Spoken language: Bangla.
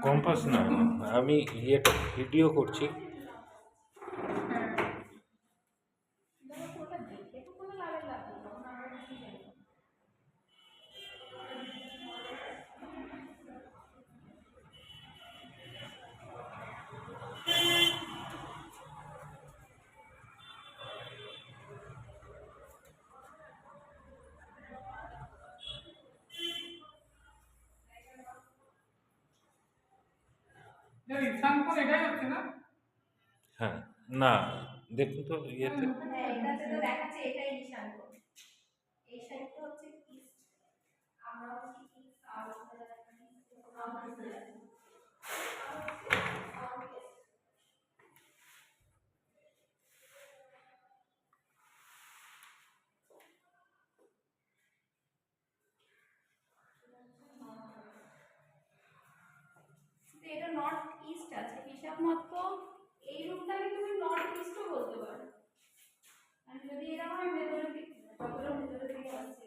কম্পাস না, আমি ইয়েটা ভিডিও করছি। হ্যাঁ, না দেখুন তো ইয়েতে। হ্যাঁ, এটাতে তো দেখাচ্ছে এটাই নিশাঙ্ক। এই সাইডটা হচ্ছে ইস্ট, আমরা হচ্ছে ইস্ট সাউথ এটা নর্থ ইস্ট আছে হিসাব মতো। এই রুটটাকে তুমি নর্থ ইস্টও বলতে পারো, আর যদি এরকম হয় ভেতরে দিকে, কতটা ভেতরে দিকে আসছে